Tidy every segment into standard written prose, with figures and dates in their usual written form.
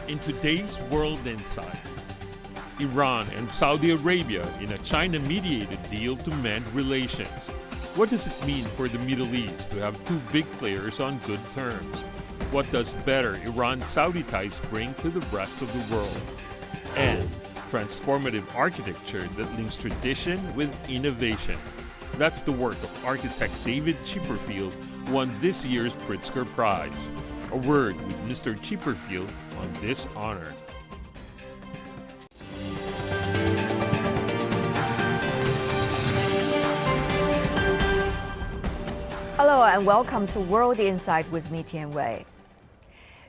In today's World Insight, Iran and Saudi Arabia in a China-mediated deal to mend relations. What does it mean for the Middle East to have two big players on good terms? What does better Iran-Saudi ties bring to the rest of the world? And transformative architecture that links tradition with innovation. That's the work of architect David Chipperfield, who won this year's Pritzker Prize. A word with Mr. Chipperfield on this honor. Hello and welcome to World Insight with me, Tian Wei.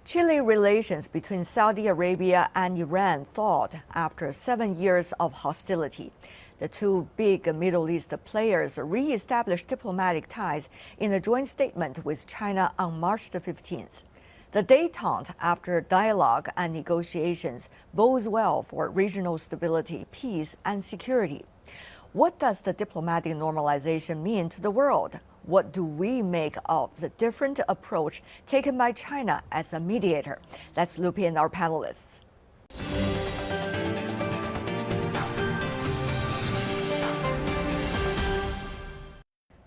Chilly relations between Saudi Arabia and Iran thawed after 7 years of hostility. The two big Middle East players re-established diplomatic ties in a joint statement with China on March the 15th. The détente after dialogue and negotiations bodes well for regional stability, peace, and security. What does the diplomatic normalization mean to the world? What do we make of the different approach taken by China as a mediator? Let's loop in our panelists.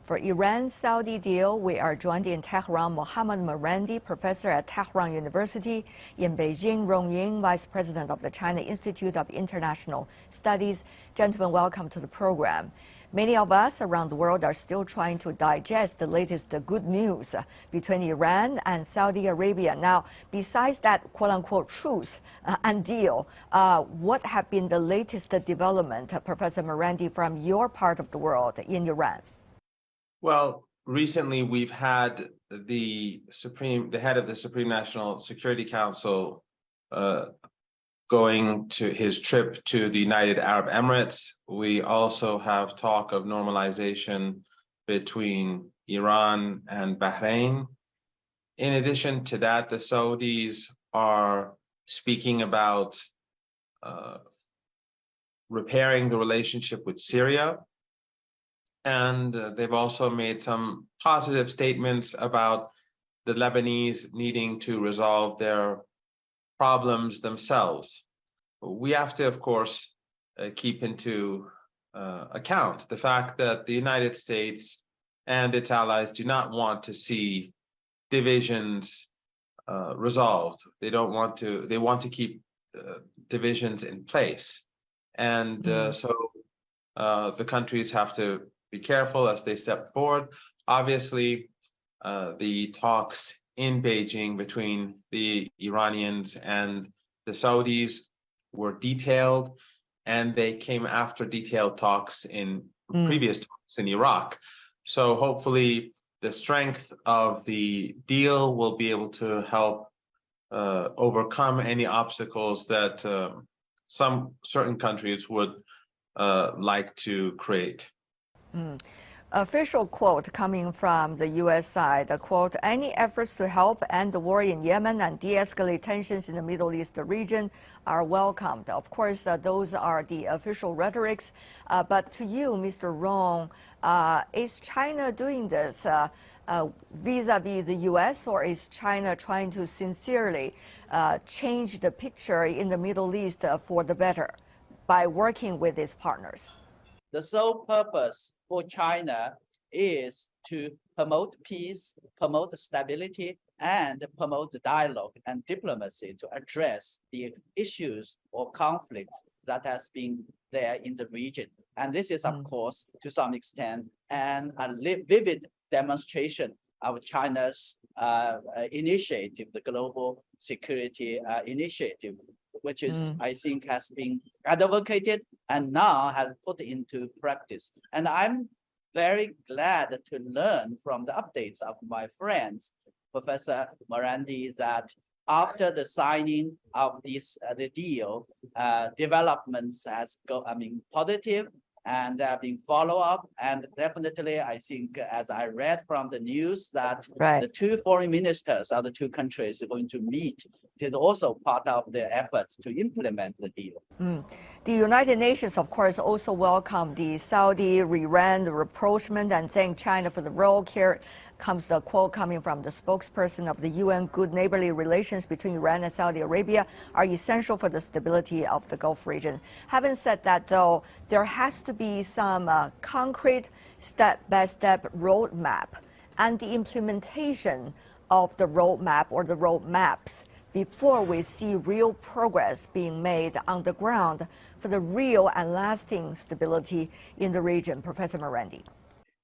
For Iran-Saudi deal, we are joined in Tehran Mohammad Marandi, professor at Tehran University, in Beijing Rong Ying, vice president of the China Institute of International Studies. Gentlemen, welcome to the program. Many of us around the world are still trying to digest the latest good news between Iran and Saudi Arabia. Now, besides that quote-unquote truce and deal, what have been the latest development, Professor Marandi, from your part of the world in Iran? Well, recently we've had the head of the Supreme National Security Council going to his trip to the United Arab Emirates. We also have talk of normalization between Iran and Bahrain. In addition to that, the Saudis are speaking about repairing the relationship with Syria. And they've also made some positive statements about the Lebanese needing to resolve their problems themselves. We have to, of course, keep into account the fact that the United States and its allies do not want to see divisions resolved. They want to keep divisions in place. And so the countries have to be careful as they step forward. Obviously, the talks in Beijing between the Iranians and the Saudis were detailed, and they came after detailed talks in previous talks in Iraq. So hopefully the strength of the deal will be able to help overcome any obstacles that some certain countries would like to create. Official quote coming from the U.S. side, the quote, any efforts to help end the war in Yemen and de-escalate tensions in the Middle East region are welcomed. Of course, those are the official rhetorics. But to you, Mr. Rong, is China doing this vis-a-vis the U.S., or is China trying to sincerely change the picture in the Middle East for the better by working with its partners? The sole purpose for China is to promote peace, promote stability, and promote dialogue and diplomacy to address the issues or conflicts that has been there in the region. And this is, of course, to some extent, a vivid demonstration of China's initiative, the Global Security Initiative, which is, I think, has been advocated and now has put into practice. And I'm very glad to learn from the updates of my friends, Professor Marandi, that after the signing of this the deal, developments has positive, and there have been follow-up. And definitely, I think, as I read from the news, that the two foreign ministers of the two countries are going to meet. It is also part of their efforts to implement the deal. The United Nations, of course, also welcomed the Saudi-Iran rapprochement and thanked China for the role comes the quote coming from the spokesperson of the UN: good neighborly relations between Iran and Saudi Arabia are essential for the stability of the Gulf region. Having said that, though, there has to be some concrete step-by-step roadmap and the implementation of the roadmap or the roadmaps before we see real progress being made on the ground for the real and lasting stability in the region. Professor Morandi.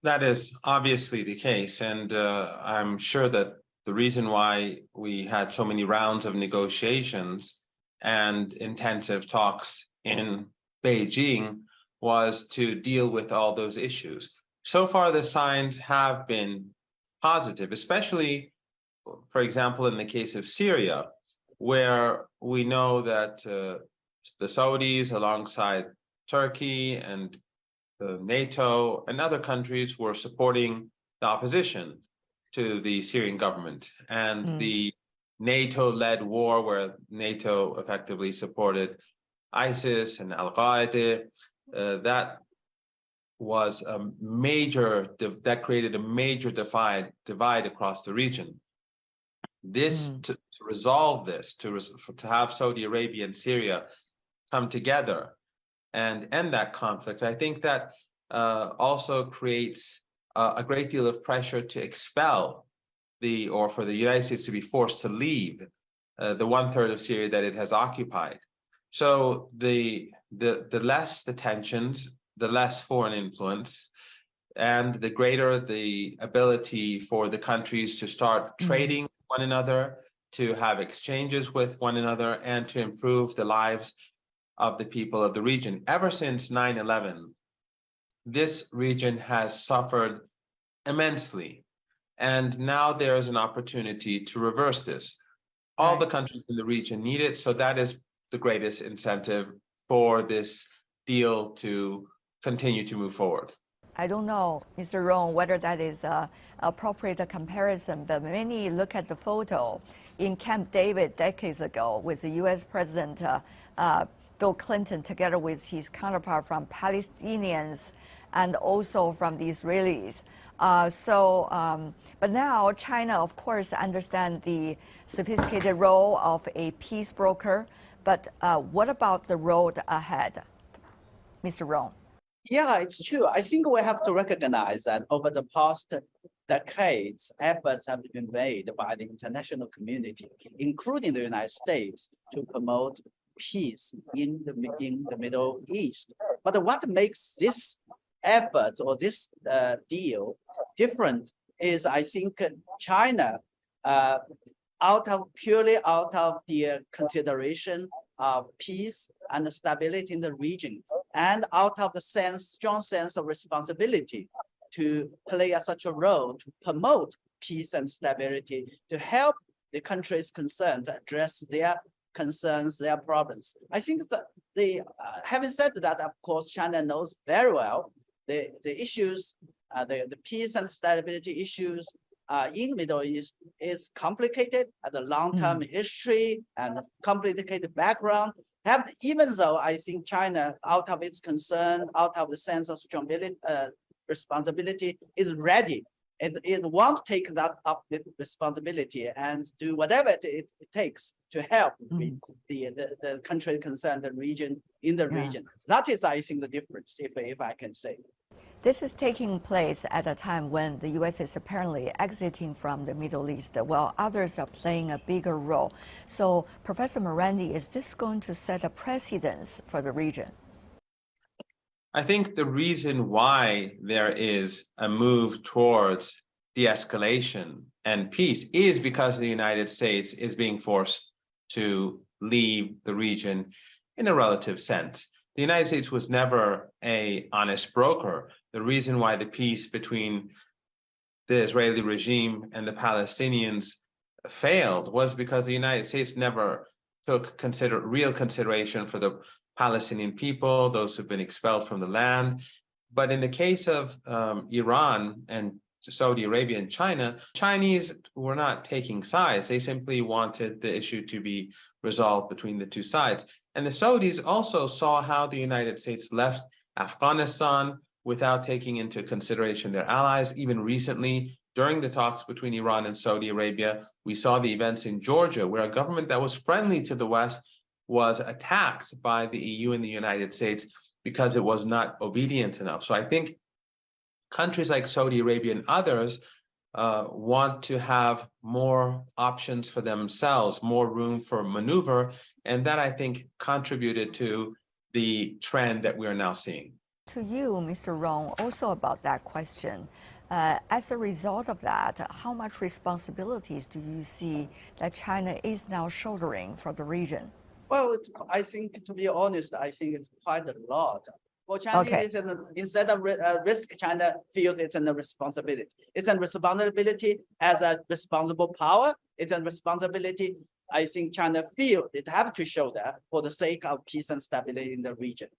That is obviously the case, and I'm sure that the reason why we had so many rounds of negotiations and intensive talks in Beijing was to deal with all those issues. So far, the signs have been positive, especially, for example, in the case of Syria, where we know that the Saudis, alongside Turkey and NATO and other countries, were supporting the opposition to the Syrian government. And the NATO-led war, where NATO effectively supported ISIS and Al-Qaeda, that was a major, that created a major divide across the region. This, to resolve this, to have Saudi Arabia and Syria come together and end that conflict, I think that also creates a great deal of pressure to expel or for the United States to be forced to leave the 1/3 of Syria that it has occupied. So the less the tensions, the less foreign influence, and the greater the ability for the countries to start trading with one another, to have exchanges with one another, and to improve the lives of the people of the region. Ever since 9/11, this region has suffered immensely, and now there is an opportunity to reverse this. All the countries in the region need it, so that is the greatest incentive for this deal to continue to move forward. I don't know, Mr. Rong, whether that is an appropriate comparison, but many look at the photo in Camp David decades ago with the U.S. President Bill Clinton together with his counterpart from Palestinians and also from the Israelis. But now China, of course, understands the sophisticated role of a peace broker. But what about the road ahead, Mr. Rong? Yeah, it's true. I think we have to recognize that over the past decades, efforts have been made by the international community, including the United States, to promote peace in the Middle East. But what makes this effort or this deal different is, I think, China, purely out of the consideration of peace and stability in the region, and out of the strong sense of responsibility to play such a role to promote peace and stability, to help the countries concerned to address their concerns, their problems. I think that having said that, of course, China knows very well the issues, the peace and stability issues in Middle East is complicated, the long-term history and complicated background. Even though I think China, out of its concern, out of the sense of responsibility, is ready. It won't take that up the responsibility and do whatever it takes to help the country concerned, the region, in the region. That is, I think, the difference, if I can say. This is taking place at a time when the U.S. is apparently exiting from the Middle East, while others are playing a bigger role. So, Professor Morandi, is this going to set a precedence for the region? I think the reason why there is a move towards de-escalation and peace is because the United States is being forced to leave the region in a relative sense. The United States was never an honest broker. The reason why the peace between the Israeli regime and the Palestinians failed was because the United States never took real consideration for the Palestinian people, those who've been expelled from the land. But in the case of Iran and Saudi Arabia and China, Chinese were not taking sides. They simply wanted the issue to be resolved between the two sides. And the Saudis also saw how the United States left Afghanistan without taking into consideration their allies. Even recently, during the talks between Iran and Saudi Arabia. We saw the events in Georgia, where a government that was friendly to the West was attacked by the EU and the United States because it was not obedient enough. So I think countries like Saudi Arabia and others want to have more options for themselves, more room for maneuver, and that, I think, contributed to the trend that we are now seeing. To you, Mr. Rong, also about that question. As a result of that, how much responsibilities do you see that China is now shouldering for the region? Well, I think, to be honest, I think it's quite a lot. For China, Okay. Instead of risk, China feels it's a responsibility. It's a responsibility as a responsible power. It's a responsibility, I think China feels it have to show that for the sake of peace and stability in the region.